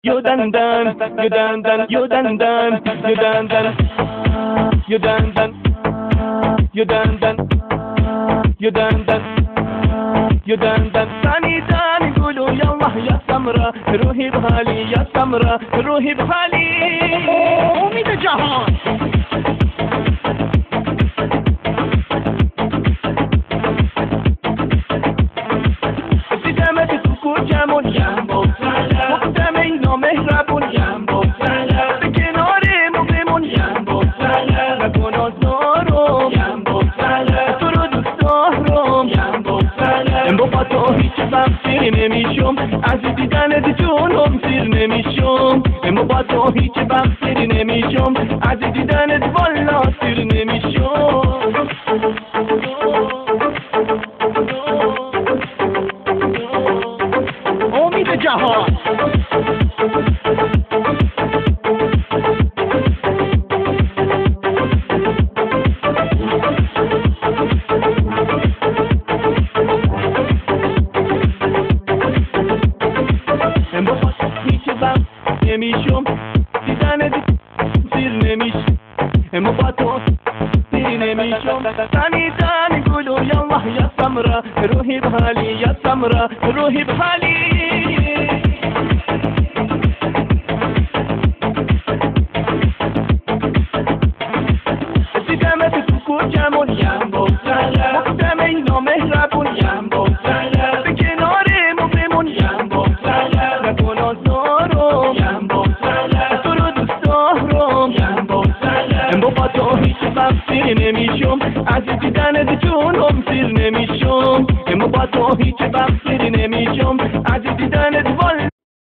You done done, you done done, you done done, you done done, you done done, you done done, you done done, you done done. ثاني ثاني قولوا يلا يا سمرة روحي بحالي يا سمرة روحي بحالي. امید جهان ابتسامة سكوت جمال ينبو مقدمي نامهربون ينبو به کنار مقیمون ينبو نکن آزارم ينبو تو رو دوست دارم ينبو با تو هیچ وقت سیر نمیشم از دیدنت جونم سیر نمیشم با تو هیچ وقت سیر نمیشم از دیدنت والا سیر نمیشم. امید جهان نمیشم دیدنت سیر نمیشم با تو سیر نمیشم. ثاني ثاني قولوا يلا يا سمرة روحي بحالي يا سمرة روحي بحالي. ابتسامة سكوت جمال ينبو مقدمي نامهربون ينبو به کنار مقیمون ينبو نکن آزارم ينبو تو رو دوست دارم ينبو با تو هیچ وقت سیر نمیشم از دیدنت جونم سیر نمیشم با تو هیچ وقت سیر نمیشم از دیدنت والا